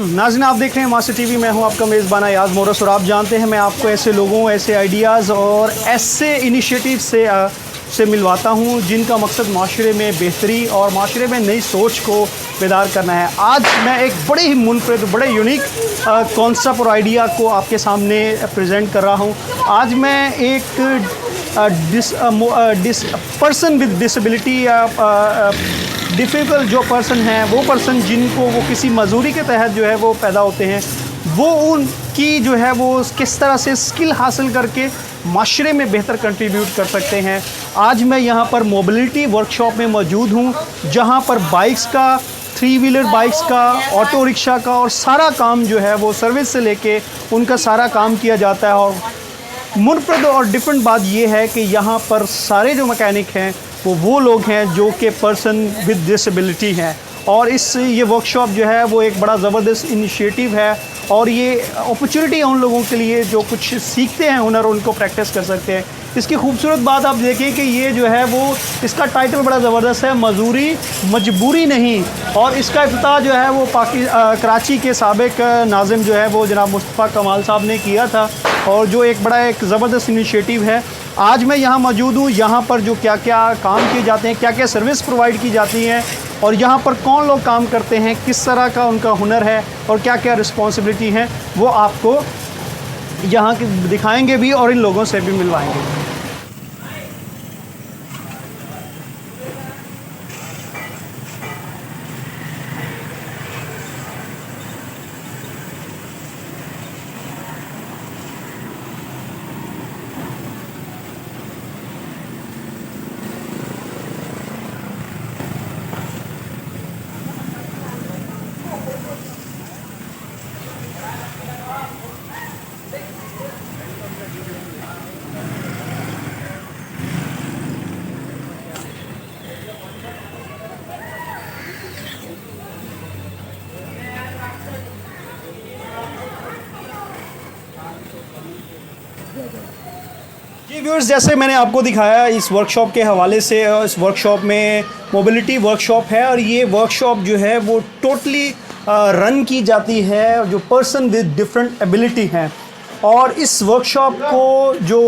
नाज़रीन, आप देख रहे हैं मास्टर टीवी। मैं हूं आपका मेज़बान याज़ मोरस और आप जानते हैं मैं आपको ऐसे लोगों, ऐसे आइडियाज़ और ऐसे इनिशिएटिव से मिलवाता हूं जिनका मकसद माशरे में बेहतरी और माशरे में नई सोच को बेदार करना है। आज मैं एक बड़े ही मुनफरिद, बड़े यूनिक कॉन्सेप्ट और आइडिया को आपके सामने प्रेजेंट कर रहा हूं। आज मैं एक पर्सन विद डिसेबिलिटी या डिफ़िकल्ट जो पर्सन हैं, वो पर्सन जिनको वो किसी मजदूरी के तहत जो है वो पैदा होते हैं, वो उनकी जो है वो किस तरह से स्किल हासिल करके माशरे में बेहतर कंट्रीब्यूट कर सकते हैं। आज मैं यहाँ पर मोबिलिटी वर्कशॉप में मौजूद हूँ, जहाँ पर बाइक्स का, 3 व्हीलर बाइक्स का, ऑटो रिक्शा का और सारा काम जो है वो सर्विस से लेके उनका सारा काम किया जाता है। और मुनफरद और डिफरेंट बात ये है कि यहाँ पर सारे जो मैकेनिक हैं वो लोग हैं जो कि पर्सन विद डिसेबिलिटी हैं। और ये वर्कशॉप जो है वो एक बड़ा ज़बरदस्त इनिशिएटिव है और ये अपॉर्चुनिटी है उन लोगों के लिए जो कुछ सीखते हैं हुनर, उनको प्रैक्टिस कर सकते हैं। इसकी खूबसूरत बात आप देखिए कि ये जो है वो इसका टाइटल बड़ा ज़बरदस्त है, मजदूरी मजबूरी नहीं। और इसका इफ्तिताह जो है वो कराची के साबिक नाज़िम जो है वो जनाब मुस्तफ़ा कमाल साहब ने किया था और जो एक बड़ा एक ज़बरदस्त इनिशिएटिव है। आज मैं यहाँ मौजूद हूँ, यहाँ पर जो क्या क्या काम किए जाते हैं, क्या क्या सर्विस प्रोवाइड की जाती हैं और यहाँ पर कौन लोग काम करते हैं, किस तरह का उनका हुनर है और क्या क्या रिस्पॉन्सिबिलिटी हैं, वो आपको यहाँ दिखाएंगे भी और इन लोगों से भी मिलवाएंगे। जी व्यूअर्स, जैसे मैंने आपको दिखाया इस वर्कशॉप के हवाले से, इस वर्कशॉप में मोबिलिटी वर्कशॉप है और ये वर्कशॉप जो है वो टोटली रन की जाती है जो पर्सन विद डिफरेंट एबिलिटी हैं। और इस वर्कशॉप को जो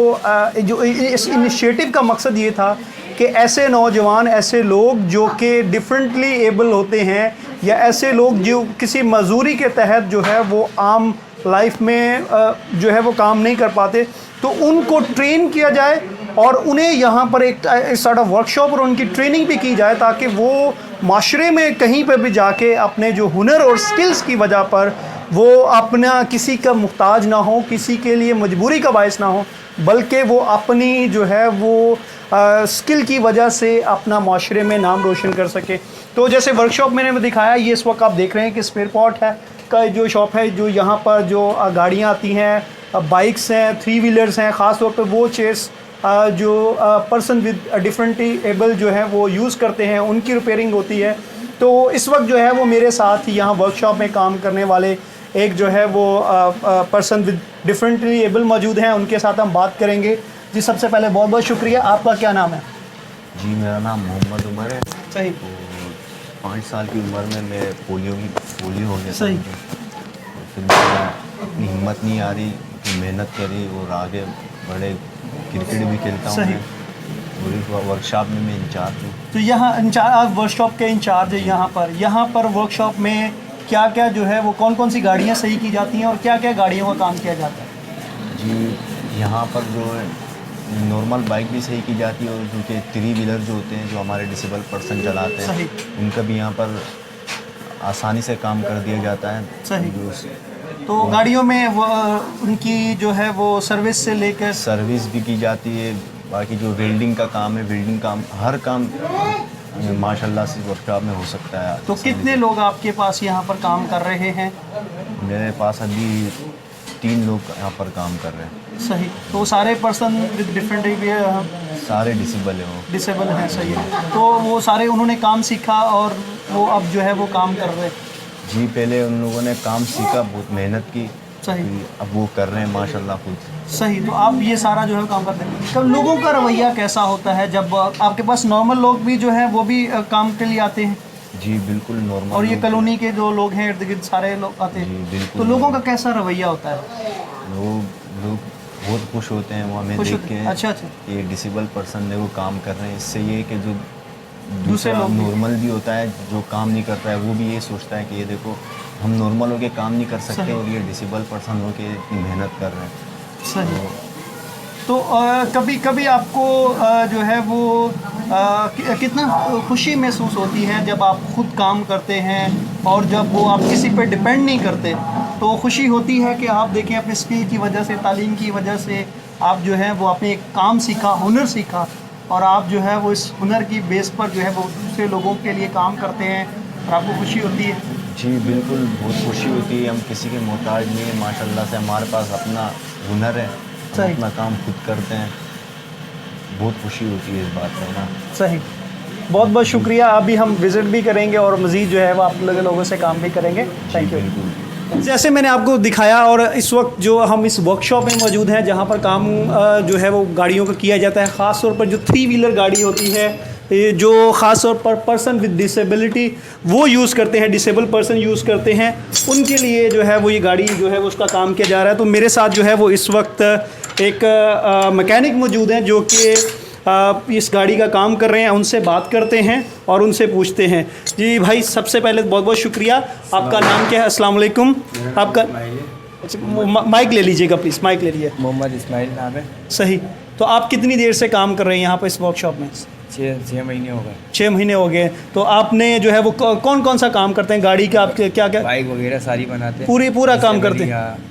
इस इनिशिएटिव का मकसद ये था कि ऐसे नौजवान, ऐसे लोग जो कि डिफरेंटली एबल होते हैं या ऐसे लोग जो किसी मजदूरी के तहत जो है वो आम लाइफ में जो है वो काम नहीं कर पाते, तो उनको ट्रेन किया जाए और उन्हें यहाँ पर एक सॉर्ट ऑफ वर्कशॉप और उनकी ट्रेनिंग भी की जाए ताकि वो माशरे में कहीं पर भी जाके अपने जो हुनर और स्किल्स की वजह पर वो अपना किसी का मुहताज ना हो, किसी के लिए मजबूरी का बायस ना हो, बल्कि वो अपनी जो है वो स्किल की वजह से अपना माशरे में नाम रोशन कर सके। तो जैसे वर्कशॉप मैंने दिखाया, ये इस वक्त आप देख रहे हैं कि स्पेयर पार्ट है का जो शॉप है, जो यहाँ पर जो गाड़ियाँ आती हैं, बाइक्स हैं, 3 व्हीलर्स हैं, ख़ास तौर पर वो चेस जो पर्सन विद डिफरेंटली एबल जो है वो यूज़ करते हैं, उनकी रिपेयरिंग होती है। तो इस वक्त जो है वो मेरे साथ ही यहाँ वर्कशॉप में काम करने वाले एक जो है वो पर्सन विद डिफरेंटली एबल मौजूद हैं, उनके साथ हम बात करेंगे। जी सबसे पहले बहुत बहुत शुक्रिया। आपका क्या नाम है? जी मेरा नाम मोहम्मद उमर है। सही। तो 5 साल की उम्र में मैं पोलियो हो गया। सही। तो फिर अपनी हिम्मत नहीं आ रही, फिर मेहनत करी और आगे बढ़े। क्रिकेट भी खेलता हूँ मैं और इस वर्कशॉप में मैं इंचार्ज हूँ। तो यहाँ आप वर्कशॉप के इंचार्ज है। यहाँ पर वर्कशॉप में क्या क्या जो है वो कौन कौन सी गाड़ियाँ सही की जाती हैं और क्या क्या गाड़ियों का काम किया जाता है? जी यहाँ पर जो है नॉर्मल बाइक भी सही की जाती है और जो कि 3 व्हीलर जो होते हैं, जो हमारे डिसेबल पर्सन चलाते हैं, उनका भी यहाँ पर आसानी से काम कर दिया जाता है। सही। तो गाड़ियों में वो उनकी जो है वो सर्विस से लेकर सर्विस भी की जाती है। बाकी जो वेल्डिंग का काम है, वेल्डिंग काम, हर काम माशाल्लाह से वर्कशॉप में हो सकता है। तो कितने लोग आपके पास यहाँ पर काम कर रहे हैं? मेरे पास अभी 3 लोग यहाँ पर काम कर रहे हैं। सही। तो सारे पर्सन विद डिफरेंट सारे डिसेबल हैं। सही है। तो वो सारे उन्होंने काम सीखा और वो अब जो है वो काम कर रहे हैं? जी पहले उन लोगों ने काम सीखा, बहुत मेहनत की। सही। अब वो कर रहे हैं माशाल्लाह खुद। सही। तो आप ये सारा जो है काम करते हैं, तब लोगों का रवैया कैसा होता है जब आपके पास नॉर्मल लोग भी जो है वो भी काम के लिए आते हैं? जी बिल्कुल नॉर्मल। और ये कॉलोनी के जो लोग हैं इर्द गिर्द सारे लोग आते जी हैं, बिल्कुल। तो लोगों का कैसा रवैया होता है? लोग बहुत खुश होते हैं वो हमें खुश देख होते के हैं? अच्छा अच्छा। कि ये डिसेबल पर्सन है वो काम कर रहे हैं। इससे ये कि जो दूसरा लोग भी- नॉर्मल भी होता है जो काम नहीं करता है वो भी ये सोचता है कि ये देखो हम नॉर्मल होके काम नहीं कर सकते सही। और ये डिसेबल पर्सन होके इतनी मेहनत कर रहे हैं। सही। तो कभी कभी आपको जो है वो कितना खुशी महसूस होती है जब आप खुद काम करते हैं और जब वो आप किसी पे डिपेंड नहीं करते, तो खुशी होती है कि आप देखें अपने स्किल की वजह से, तालीम की वजह से आप जो है वो अपने एक काम सीखा, हुनर सीखा, और आप जो है वो इस हुनर की बेस पर जो है वो दूसरे लोगों के लिए काम करते हैं और आपको खुशी होती है? जी बिल्कुल बहुत खुशी होती है। हम किसी के मोहताज नहीं है, माशाल्लाह से हमारे पास अपना हुनर है, हम सही। अपना काम खुद करते हैं। बहुत खुशी होती है इस बात पर ना। सही। बहुत बहुत शुक्रिया। अभी हम विज़िट भी करेंगे और मज़ीद जो है वो आप लोगों से काम भी करेंगे। Thank you. बिल्कुल। जैसे मैंने आपको दिखाया, और इस वक्त जो हम इस वर्कशॉप में मौजूद हैं जहाँ पर काम जो है वो गाड़ियों का किया जाता है, ख़ास तौर पर जो 3 व्हीलर गाड़ी होती है, ये जो ख़ास तौर पर पर्सन विद डिसेबिलिटी वो यूज़ करते हैं, डिसेबल पर्सन यूज़ करते हैं, उनके लिए जो है वो ये गाड़ी जो है वो उसका काम किया जा रहा है। तो मेरे साथ जो है वो इस वक्त एक मैकेनिक मौजूद हैं जो कि इस गाड़ी का काम कर रहे हैं। उनसे बात करते हैं और उनसे पूछते हैं। जी भाई, सबसे पहले बहुत बहुत शुक्रिया। आपका नाम क्या है? अस्सलाम वालेकुम। आपका अच्छा, माइक ले लीजिएगा प्लीज़, माइक ले लीजिए। मोहम्मद इस्माइल नाम है। सही। तो आप कितनी देर से काम कर रहे हैं यहाँ पर इस वर्कशॉप में? 6 महीने हो गए। 6 महीने हो गए। तो आपने जो है वो कौन कौन सा काम करते हैं गाड़ी का? आप क्या क्या बाइक वगैरह सारी बनाते हैं। पूरा काम करते हैं?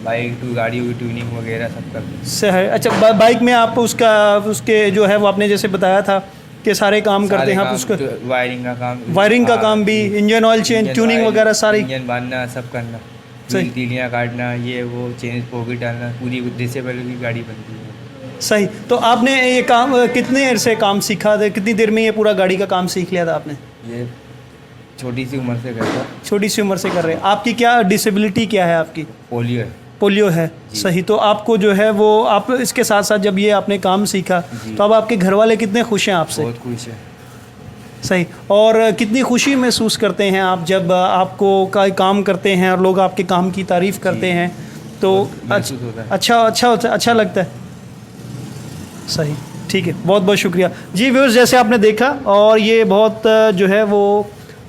बाइक गाड़ी की ट्यूनिंग वगैरह सब करते हैं। सही। अच्छा, बाइक में आप उसके जो है वो आपने जैसे बताया था कि सारे काम करते हैं आप उसका? वायरिंग का काम भी, इंजन ऑयल चेंज, ट्यूनिंग वगैरह सारी? इंजन बांधना, सब करना, सही। तीलियाँ काटना, ये वो चेंज पॉकेट डालना, पूरी डिसेबल की गाड़ी बनती है। सही। तो आपने ये काम कितने देर से काम सीखा था? कितनी देर में ये पूरा गाड़ी का काम सीख लिया था आपने? ये छोटी सी उम्र से करता। छोटी सी उम्र से कर रहे हैं। आपकी क्या डिसेबिलिटी क्या है आपकी? पोलियो है। पोलियो है। सही। तो आपको जो है वो आप इसके साथ साथ जब ये आपने काम सीखा तो अब आपके घर वाले कितने खुश हैं आपसे? बहुत खुश है। सही। और कितनी खुशी महसूस करते हैं आप जब आपको काम करते हैं और लोग आपके काम की तारीफ़ करते हैं? तो महसूस होता है। अच्छा लगता है। सही। ठीक है, बहुत बहुत शुक्रिया। जी व्यूअर्स, जैसे आपने देखा, और ये बहुत जो है वो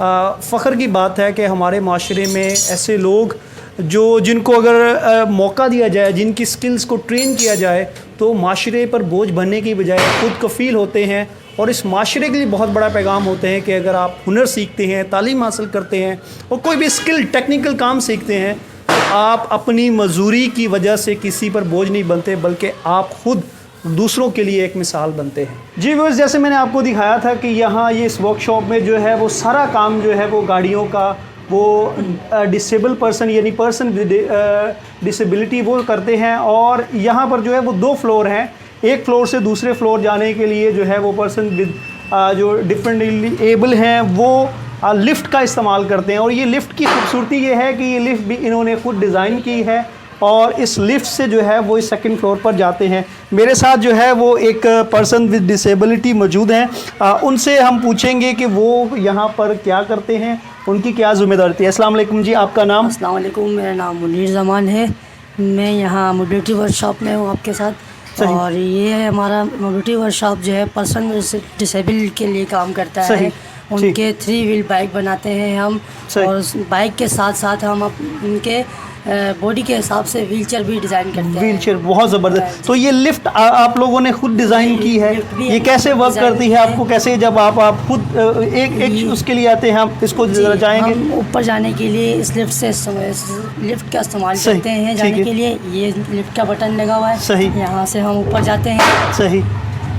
फ़ख्र की बात है कि हमारे माशरे में ऐसे लोग जिनको अगर मौका दिया जाए, जिनकी स्किल्स को ट्रेन किया जाए, तो माशरे पर बोझ बनने की बजाय खुद कफ़ील होते हैं और इस माशरे के लिए बहुत बड़ा पैगाम होते हैं कि अगर आप हुनर सीखते हैं, तालीम हासिल करते हैं और कोई भी स्किल टेक्निकल काम सीखते हैं, तो आप अपनी मजदूरी की वजह से किसी पर बोझ नहीं बनते, बल्कि आप खुद दूसरों के लिए एक मिसाल बनते हैं। जी व्यूअर्स, जैसे मैंने आपको दिखाया था कि यहाँ ये इस वर्कशॉप में जो है वो सारा काम जो है वो गाड़ियों का वो डिसेबल पर्सन यानी पर्सन विद डिसेबिलिटी वो करते हैं। और यहाँ पर जो है वो 2 फ्लोर हैं। एक फ्लोर से दूसरे फ्लोर जाने के लिए जो है वो पर्सन विद जो डिफरेंटली एबल हैं वो लिफ्ट का इस्तेमाल करते हैं। और ये लिफ्ट की खूबसूरती ये है कि ये लिफ्ट भी इन्होंने खुद डिज़ाइन की है और इस लिफ्ट से जो है वो इस 2nd फ्लोर पर जाते हैं। मेरे साथ जो है वो एक पर्सन विद डिसेबिलिटी मौजूद हैं। उनसे हम पूछेंगे कि वो यहाँ पर क्या करते हैं, उनकी क्या ज़िम्मेदारी थी। अस्सलाम वालेकुम जी, आपका नाम? अस्सलाम वालेकुम, मेरा नाम मुनीर ज़मान है। मैं यहाँ मोबिलिटी वर्कशॉप में हूँ आपके साथ। और ये है हमारा मोबिलिटी वर्कशॉप जो है पर्सन डिसेबल के लिए काम करता है। उनके 3 व्हील बाइक बनाते हैं हम, और बाइक के साथ साथ हम उनके बॉडी के हिसाब से व्हीलचेयर भी डिज़ाइन करते हैं। व्हीलचेयर बहुत ज़बरदस्त। तो ये लिफ्ट आप लोगों ने खुद डिज़ाइन की है, ये कैसे वर्क करती है? आपको कैसे, जब आप खुद एक उसके लिए आते हैं, आप इसको जाएंगे? हम ऊपर जाने के लिए इस लिफ्ट से लिफ्ट का इस्तेमाल करते हैं। जाने के लिए ये लिफ्ट का बटन लगा हुआ है। सही। यहाँ से हम ऊपर जाते हैं। सही।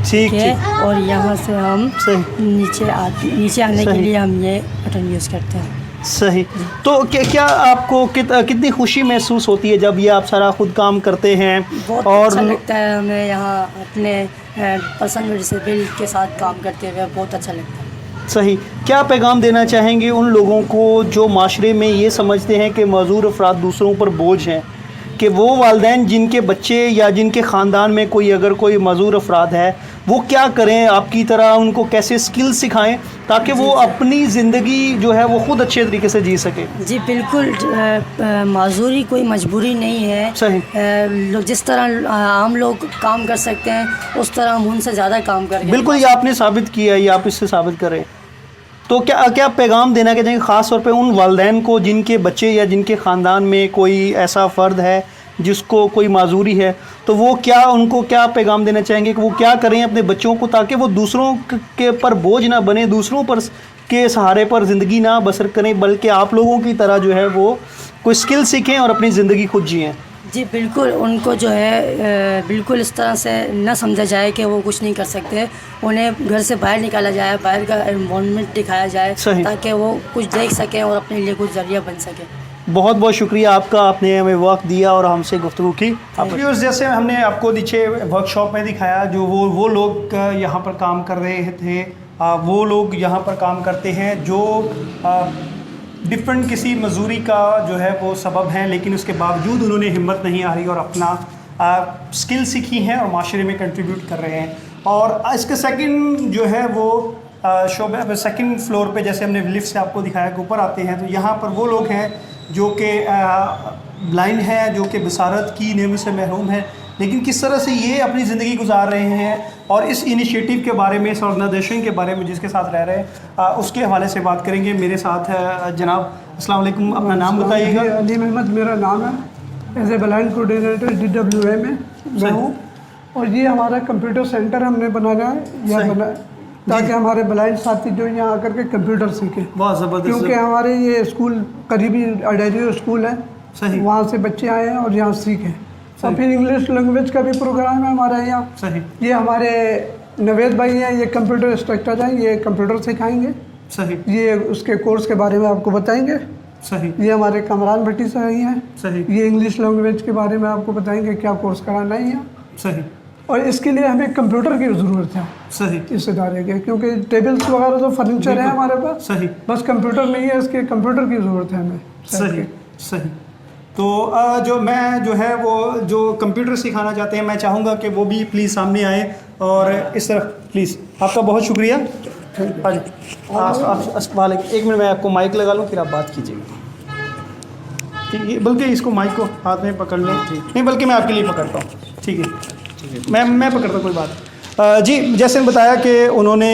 ठीक है। और यहाँ से हम नीचे आने के लिए हम ये बटन यूज़ करते हैं। सही। तो क्या आपको कितनी खुशी महसूस होती है जब ये आप सारा खुद काम करते हैं? बहुत और अच्छा लगता है हमें यहाँ अपने पर्सन डिसेबल के साथ काम करते हुए, बहुत अच्छा लगता है। सही। क्या पैगाम देना चाहेंगे उन लोगों को जो माशरे में ये समझते हैं कि मजदूर अफराद दूसरों पर बोझ हैं, कि वो वालिदैन जिनके बच्चे या जिनके ख़ानदान में कोई अगर कोई मज़ूर अफराद है वो क्या करें, आपकी तरह उनको कैसे स्किल सिखाएं ताकि वो अपनी ज़िंदगी जो है वो ख़ुद अच्छे तरीके से जी सके। जी बिल्कुल, माजूरी कोई मजबूरी नहीं है। सही। लोग जिस तरह आम लोग काम कर सकते हैं उस तरह हम उनसे ज़्यादा काम करेंगे। बिल्कुल, ये आपने साबित किया है, ये आप इससे साबित करें। तो क्या क्या पैगाम देना चाहेंगे ख़ास तौर पे उन वालिदैन को जिनके बच्चे या जिनके ख़ानदान में कोई ऐसा फ़र्द है जिसको कोई माजूरी है, तो वो क्या उनको क्या पैगाम देना चाहेंगे कि वो क्या करें अपने बच्चों को ताकि वो दूसरों के पर बोझ ना बने, दूसरों पर के सहारे पर ज़िंदगी ना बसर करें, बल्कि आप लोगों की तरह जो है वो कोई स्किल सीखें और अपनी ज़िंदगी खुद जिएँ। जी बिल्कुल, उनको जो है बिल्कुल इस तरह से न समझा जाए कि वो कुछ नहीं कर सकते। उन्हें घर से बाहर निकाला जाए, बाहर का एनवायरनमेंट दिखाया जाए ताकि वो कुछ देख सकें और अपने लिए कुछ ज़रिया बन सकें। बहुत बहुत शुक्रिया आपका, आपने हमें वक्त दिया और हमसे गुफ्तगू की। व्यूअर्स, जैसे हमने आपको नीचे वर्कशॉप में दिखाया जो वो लोग यहाँ पर काम कर रहे थे, वो लोग यहाँ पर काम करते हैं जो डिफरेंट किसी मजदूरी का जो है वो सबब हैं, लेकिन उसके बावजूद उन्होंने हिम्मत नहीं हारी और अपना स्किल सीखी हैं और माशरे में कंट्रीब्यूट कर रहे हैं। और इसके सेकंड जो है वो शोबे सेकंड फ्लोर पे जैसे हमने लिफ्ट से आपको दिखाया कि ऊपर आते हैं तो यहाँ पर वो लोग हैं जो कि ब्लाइंड हैं, जो कि बसारत की नेमत से महरूम हैं, लेकिन किस तरह से ये अपनी ज़िंदगी गुजार रहे हैं और इस इनिशिएटिव के बारे में, इस ऑर्गेनाइजेशन के बारे में जिसके साथ रह रहे हैं उसके हवाले से बात करेंगे। मेरे साथ है जनाब, अस्सलाम वालेकुम, अपना नाम बताइएगा। अली अहमद मेरा नाम है, as a blind coordinator DWA में मैं हूँ। और ये हमारा कंप्यूटर सेंटर हमने बनाना है, यह बना ताकि हमारे ब्लाइंड साथी जो यहाँ आकर के कंप्यूटर सीखें। बहुत ज़बरदस्त। क्योंकि हमारे ये स्कूल करीबी अडेरियो स्कूल है, सही, वहाँ से बच्चे आए हैं और यहाँ सीखें। और फिर इंग्लिश लैंग्वेज का भी प्रोग्राम है हमारे यहाँ। सही। ये हमारे नवेद भाई हैं, ये कंप्यूटर इंस्ट्रक्टर हैं, ये कंप्यूटर सिखाएंगे। सही। ये उसके कोर्स के बारे में आपको बताएंगे। सही। ये हमारे कमरान भट्टी सही हैं। सही। ये इंग्लिश लैंग्वेज के बारे में आपको बताएंगे क्या कोर्स कराना है यहाँ। सही। और इसके लिए हमें कंप्यूटर की ज़रूरत है सही इस इदारे के, क्योंकि टेबल्स वगैरह तो फर्नीचर है हमारे पास, सही, बस कंप्यूटर नहीं है, इसके कंप्यूटर की ज़रूरत है हमें। सही सही। तो जो मैं जो है वो जो कंप्यूटर सिखाना चाहते हैं मैं चाहूँगा कि वो भी प्लीज़ सामने आए और इस तरफ प्लीज़। आपका बहुत शुक्रिया। हाँ जी, वालेकुम। एक मिनट मैं आपको माइक लगा लूँ फिर आप बात कीजिएगा। ठीक है, बल्कि इसको माइक को हाथ में पकड़ लें। नहीं, बल्कि मैं आपके लिए पकड़ता हूँ। ठीक है, मैं पकड़ता हूँ, कोई बात। जी, जैसे बताया कि उन्होंने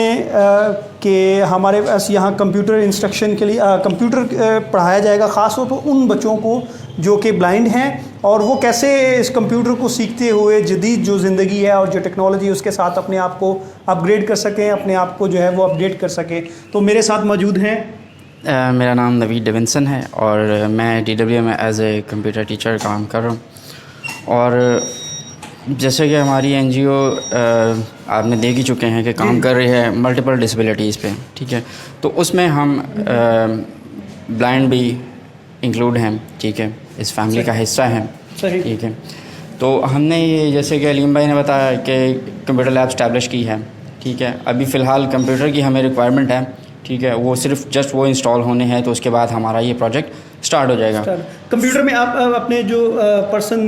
कि हमारे पास यहाँ कंप्यूटर इंस्ट्रक्शन के लिए कंप्यूटर पढ़ाया जाएगा ख़ास तौर पर उन बच्चों को जो कि ब्लाइंड हैं और वो कैसे इस कंप्यूटर को सीखते हुए जदीद जो ज़िंदगी है और जो टेक्नोलॉजी उसके साथ अपने आप को अपग्रेड कर सकें, अपने आप को जो है वो अपडेट कर सकें। तो मेरे साथ मौजूद हैं मेरा नाम नवीद डेविंसन है और मैं DWA में एज ए कंप्यूटर टीचर काम कर रहा हूँ। और जैसे कि हमारी NGO आपने देख ही चुके हैं कि काम कर रही है मल्टीपल डिसेबिलिटीज़ पे, ठीक है। तो उसमें हम ब्लाइंड भी इंक्लूड हैं, ठीक है, इस फैमिली का हिस्सा हैं, ठीक है। तो हमने ये जैसे कि अलीम भाई ने बताया कि कंप्यूटर लैब इस्टेब्लिश की है, ठीक है। अभी फ़िलहाल कंप्यूटर की हमें रिक्वायरमेंट है, ठीक है, वो सिर्फ जस्ट वो इंस्टॉल होने हैं, तो उसके बाद हमारा ये प्रोजेक्ट स्टार्ट हो जाएगा। कंप्यूटर में आप अपने जो पर्सन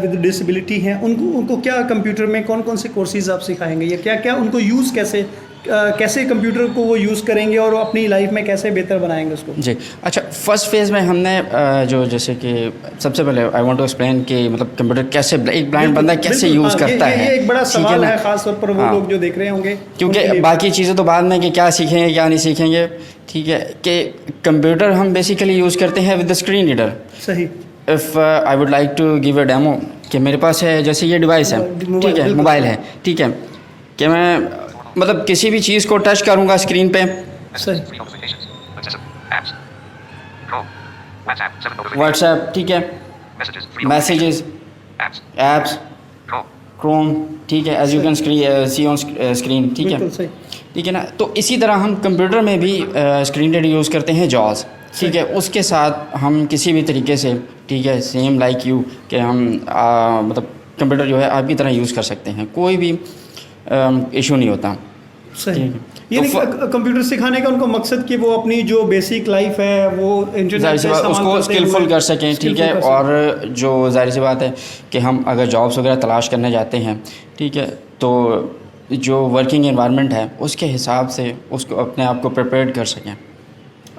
विद डिसेबिलिटी हैं उनको क्या कंप्यूटर में कौन कौन से कोर्सेज आप सिखाएंगे या क्या क्या उनको यूज़ कैसे कंप्यूटर को वो यूज़ करेंगे और अपनी लाइफ में कैसे बेहतर बनाएंगे उसको? जी अच्छा, फर्स्ट फेज़ में हमने जो जैसे कि सबसे पहले आई वांट टू एक्सप्लेन कि मतलब कंप्यूटर कैसे एक ब्लाइंड बंदा कैसे यूज़ करता है। ये एक बड़ा सवाल है ख़ास तौर पर वो लोग जो देख रहे होंगे, क्योंकि बाकी चीज़ें तो बाद में कि क्या सीखेंगे क्या नहीं सीखेंगे, ठीक है। कि कंप्यूटर हम बेसिकली यूज़ करते हैं विद द स्क्रीन रीडर। सही। If I would like to give a demo कि मेरे पास है जैसे ये डिवाइस है, ठीक है, मोबाइल है, ठीक है, कि मैं मतलब किसी भी चीज़ को टच करूँगा स्क्रीन पे, व्हाट्सएप, ठीक है, मैसेजेस, एप्स, क्रोम, ठीक है, as you can see on screen, ठीक है, ठीक है ना। तो इसी तरह हम कंप्यूटर में भी स्क्रीन रीडर यूज़ करते हैं जॉज़, ठीक है। उसके साथ हम किसी भी तरीके से, ठीक है, सेम लाइक यू कि हम मतलब कंप्यूटर जो है आपकी तरह यूज़ कर सकते हैं, कोई भी इशू नहीं होता, सही। ठीक है। ये तो कंप्यूटर सिखाने का उनका मकसद कि वो अपनी जो बेसिक लाइफ है वो इंटरनेट जाहिर से सी बात इस्तेमाल उसको करते स्किलफुल हुए कर सकें, ठीक skillful है। कर सकें। और जो जाहिर सी बात है कि हम अगर जॉब्स वगैरह तलाश करने जाते हैं, ठीक है, तो जो वर्किंग एनवायरनमेंट है उसके हिसाब से उसको अपने आप को प्रिपेयर कर सकें।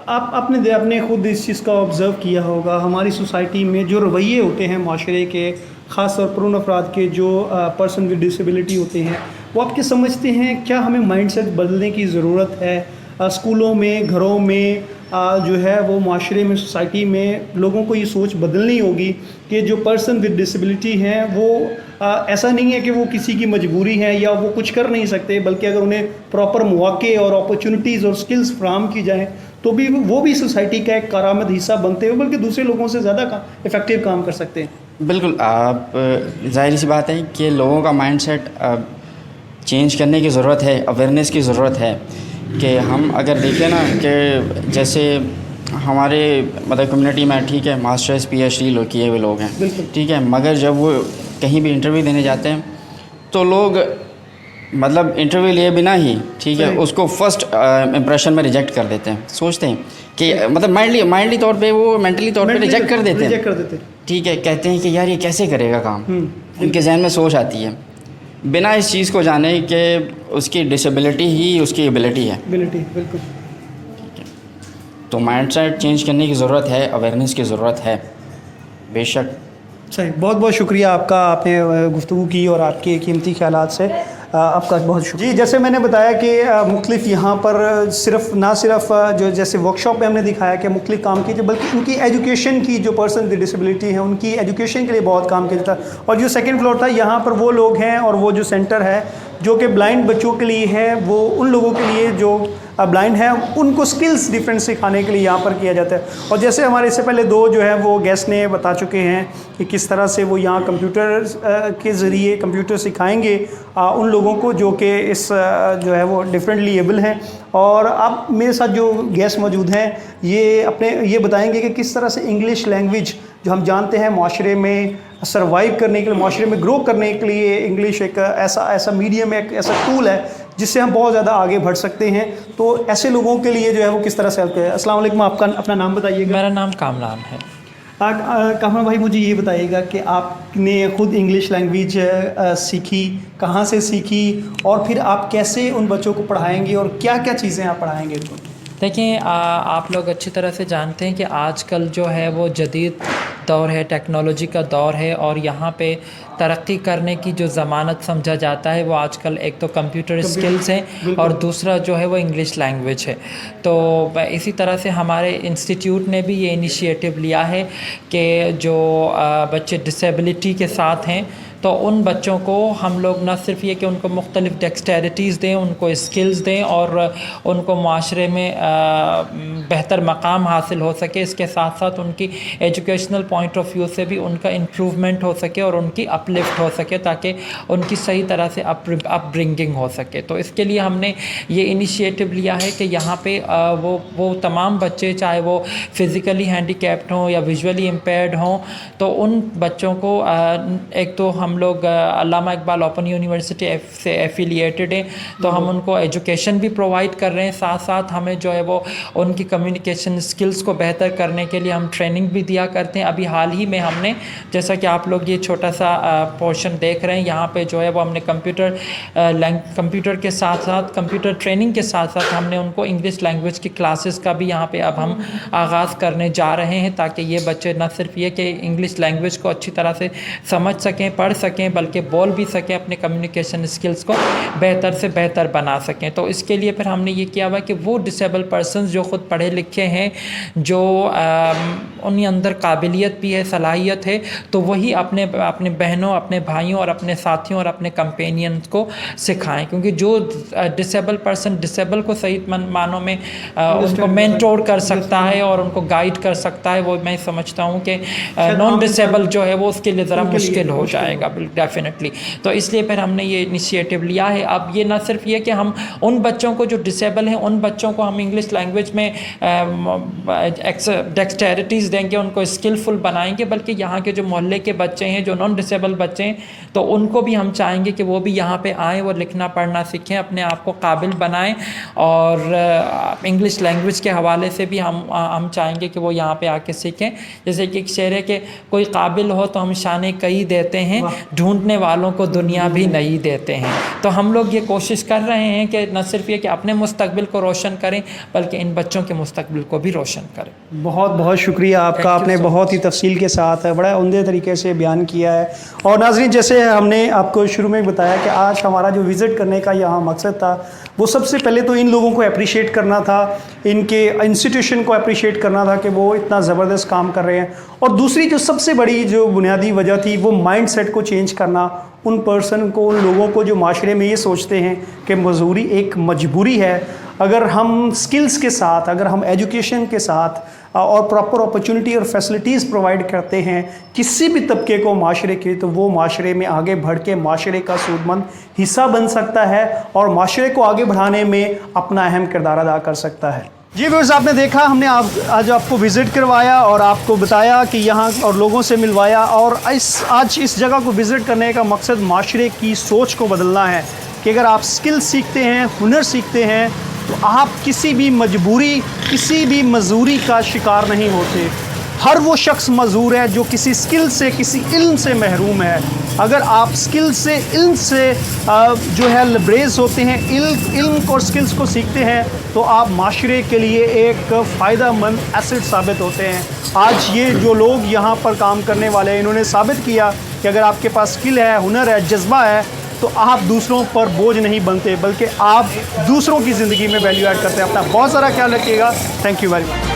आपने खुद इस चीज़ का ऑब्ज़र्व किया होगा, हमारी सोसाइटी में जो रवैये होते हैं माशरे के, ख़ास तौर पर उन अफराद के जो पर्सन विद डिसेबिलिटी होते हैं, वो आपके समझते हैं क्या हमें माइंडसेट बदलने की ज़रूरत है? स्कूलों में, घरों में, जो है वो माशरे में, सोसाइटी में लोगों को ये सोच बदलनी होगी कि जो पर्सन विद डिसेबिलिटी हैं वो ऐसा नहीं है कि वो किसी की मजबूरी है या वो कुछ कर नहीं सकते, बल्कि अगर उन्हें प्रॉपर मौक़े और अपॉर्चुनिटीज़ और स्किल्स फराहम की जाएँ तो भी वो भी सोसाइटी का एक कारामद हिस्सा बनते हुए बल्कि दूसरे लोगों से ज़्यादा इफ़ेक्टिव काम कर सकते हैं। बिल्कुल। आप ज़ाहिर सी बात है कि लोगों का माइंडसेट चेंज करने की ज़रूरत है, अवेयरनेस की ज़रूरत है। कि हम अगर देखें ना कि जैसे हमारे मतलब कम्युनिटी में, ठीक है, मास्टर्स PhD लोग किए हुए लोग हैं, ठीक है, मगर जब वो कहीं भी इंटरव्यू देने जाते हैं तो लोग मतलब इंटरव्यू लिए बिना ही, ठीक है, उसको फर्स्ट इम्प्रेशन में रिजेक्ट कर देते हैं। सोचते हैं कि मतलब माइंडली तौर पे, वो मेंटली तौर पे रिजेक्ट कर देते हैं, ठीक है। कहते हैं कि यार ये कैसे करेगा काम, उनके जहन में सोच आती है बिना इस चीज़ को जाने कि उसकी डिसेबिलिटी ही उसकी एबिलिटी है। बिल्कुल। तो माइंडसेट चेंज करने की ज़रूरत है, अवेयरनेस की ज़रूरत है, बेशक। सही। बहुत बहुत शुक्रिया आपका, आपने गुफ्तगू की और आपके कीमती ख्यालात से आपका बहुत शुक्रिया। जी, जैसे मैंने बताया कि मुख्तलिफ यहाँ पर ना सिर्फ जो जैसे वर्कशॉप में हमने दिखाया कि मुख्तलिफ काम कीजिए, बल्कि उनकी एजुकेशन की, जो पर्सन विद डिसेबिलिटी हैं उनकी एजुकेशन के लिए बहुत काम किया जाता है। और जो सेकंड फ्लोर था, यहाँ पर वो लोग हैं और वो जो सेंटर है जो कि ब्लाइंड बच्चों के लिए है, वो उन लोगों के लिए जो ब्लाइंड है उनको स्किल्स डिफरेंट सिखाने के लिए यहाँ पर किया जाता है। और जैसे हमारे इससे पहले दो जो है वो गेस्ट ने बता चुके हैं कि किस तरह से वो यहाँ कंप्यूटर के ज़रिए कंप्यूटर सिखाएंगे उन लोगों को जो कि इस जो है वो डिफरेंटली एबल हैं। और अब मेरे साथ जो गेस्ट मौजूद हैं ये बताएंगे कि किस तरह से इंग्लिश लैंग्वेज, जो हम जानते हैं माशरे में सर्वाइव करने के लिए, माशरे में ग्रो करने के लिए इंग्लिश एक ऐसा मीडियम है, एक ऐसा टूल है जिससे हम बहुत ज़्यादा आगे बढ़ सकते हैं। तो ऐसे लोगों के लिए जो है वो किस तरह से हेल्प करें। अस्सलाम वालेकुम, आपका अपना नाम बताइएगा। मेरा नाम कामरान है। कामरान भाई, मुझे ये बताइएगा कि आपने खुद इंग्लिश लैंग्वेज सीखी, कहाँ से सीखी, और फिर आप कैसे उन बच्चों को पढ़ाएंगे और क्या क्या चीज़ें आप पढ़ाएंगे उनको? देखिए, आप लोग अच्छी तरह से जानते हैं कि आजकल जो है वो जदीद दौर है, टेक्नोलॉजी का दौर है, और यहाँ पे तरक्की करने की जो ज़मानत समझा जाता है वो आजकल एक तो कंप्यूटर स्किल्स हैं और दूसरा जो है वो इंग्लिश लैंग्वेज है। तो इसी तरह से हमारे इंस्टीट्यूट ने भी ये इनिशिएटिव लिया है कि जो बच्चे डिसेबिलिटी के साथ हैं तो उन बच्चों को हम लोग न सिर्फ ये कि उनको मुख्तलिफ़ डेक्सटेरिटीज़ दें, उनको स्किल्स दें और उनको माशरे में बेहतर मकाम हासिल हो सके, इसके साथ साथ उनकी एजुकेशनल पॉइंट ऑफ व्यू से भी उनका इम्प्रूवमेंट हो सके और उनकी अपलिफ्ट हो सके, ताकि उनकी सही तरह से अपब्रिंगिंग हो सके। तो इसके लिए हमने ये इनिशिएटिव लिया है कि यहाँ पे वो तमाम बच्चे, चाहे वो फ़िज़िकली हैंडीकैप्ड हों या विजुअली इम्पेयर्ड हों, तो उन बच्चों को एक तो हम लोग अल्लामा इकबाल ओपन यूनिवर्सिटी से एफिलिएटेड हैं, तो हम उनको एजुकेशन भी प्रोवाइड कर रहे हैं, साथ साथ हमें जो है वो उनकी कम्युनिकेशन स्किल्स को बेहतर करने के लिए हम ट्रेनिंग भी दिया करते हैं। अभी हाल ही में हमने, जैसा कि आप लोग ये छोटा सा पोर्शन देख रहे हैं, यहाँ पे जो है वो हमने कंप्यूटर के साथ साथ कंप्यूटर ट्रेनिंग के साथ साथ हमने उनको इंग्लिश लैंग्वेज की क्लासेस का भी यहाँ पे अब हम आगाज़ करने जा रहे हैं, ताकि ये बच्चे न सिर्फ ये कि इंग्लिश लैंग्वेज को अच्छी तरह से समझ सकें, पढ़ सकें, बल्कि बोल भी सकें, अपने कम्युनिकेशन स्किल्स को बेहतर से बेहतर बना सकें। तो इसके लिए फिर हमने ये किया हुआ कि वो डिसेबल पर्सनस जो ख़ुद पढ़े लिखे हैं, जो उनके अंदर काबिलियत भी है, सलाहियत है, तो वही अपने बहनों, अपने भाइयों और अपने साथियों और अपने कंपेनियंस को सिखाएं, क्योंकि जो डिसेबल पर्सन डिसेबल को सही मानों में उनको मेंटोर कर सकता है और उनको गाइड कर सकता है, वो मैं समझता हूँ कि नॉन डिसेबल जो है वो उसके लिए ज़रा मुश्किल हो जाएगा। डेफिनेटली। तो इसलिए फिर हमने ये इनिशिएटिव लिया है। अब ये ना सिर्फ ये कि हम उन बच्चों को जो डिसेबल हैं उन बच्चों को हम इंग्लिश लैंग्वेज में डेक्सटेरिटीज़ देंगे, उनको स्किलफुल बनाएंगे, बल्कि यहाँ के जो मोहल्ले के बच्चे हैं, जो नॉन डिसेबल बच्चे हैं, तो उनको भी हम चाहेंगे कि वो भी यहाँ पे आएँ, वो लिखना पढ़ना सीखें, अपने आप को काबिल बनाएं। और इंग्लिश लैंग्वेज के हवाले से भी हम चाहेंगे कि वो यहाँ पे आके सीखें। जैसे कि एक शेर है कि कोई काबिल हो तो हम शाने कई देते हैं, ढूंढने वालों को दुनिया भी नहीं देते हैं। तो हम लोग ये कोशिश कर रहे हैं कि न सिर्फ ये कि अपने मुस्तकबिल को रोशन करें, बल्कि इन बच्चों के मुस्तकबिल को भी रोशन करें। बहुत बहुत शुक्रिया आपका, आपने बहुत ही तफसील के साथ बड़ा उम्दे तरीके से बयान किया है। और नाज़रीन, जैसे हमने आपको शुरू में बताया कि आज हमारा जो विज़िट करने का यहाँ मकसद था, वो सबसे पहले तो इन लोगों को अप्रिशिएट करना था, इनके इंस्टीट्यूशन को अप्रिशिएट करना था कि वो इतना ज़बरदस्त काम कर रहे हैं। और दूसरी जो सबसे बड़ी जो बुनियादी वजह थी, वो माइंड सेट को चेंज करना, उन पर्सन को, उन लोगों को जो माशरे में ये सोचते हैं कि मजदूरी एक मजबूरी है। अगर हम स्किल्स के साथ, अगर हम एजुकेशन के साथ और प्रॉपर अपॉर्चुनिटी और फैसिलिटीज़ प्रोवाइड करते हैं किसी भी तबके को माशरे के, तो वो माशरे में आगे बढ़ के माशरे का सूदमंद हिस्सा बन सकता है और माशरे को आगे बढ़ाने में अपना अहम किरदार अदा कर सकता है। जी व्यूअर्स, आपने देखा, हमने आज आपको विज़िट करवाया और आपको बताया कि यहाँ और लोगों से मिलवाया। और आज इस जगह को विज़िट करने का मकसद माशरे की सोच को बदलना है कि अगर आप स्किल सीखते हैं, हुनर सीखते हैं, तो आप किसी भी मजबूरी, किसी भी मजदूरी का शिकार नहीं होते। हर वो शख्स मजदूर है जो किसी स्किल से, किसी इल्म से महरूम है। अगर आप स्किल से, इल्म से जो है लबरेज होते हैं, इल्म और स्किल्स को सीखते हैं, तो आप माशरे के लिए एक फ़ायदेमंद एसेट साबित होते हैं। आज ये जो लोग यहाँ पर काम करने वाले हैं, इन्होंने साबित किया कि अगर आपके पास स्किल है, हुनर है, जज्बा है, तो आप दूसरों पर बोझ नहीं बनते, बल्कि आप दूसरों की ज़िंदगी में वैल्यू ऐड करते हैं। अपना बहुत सारा ख्याल रखिएगा। Thank you very much.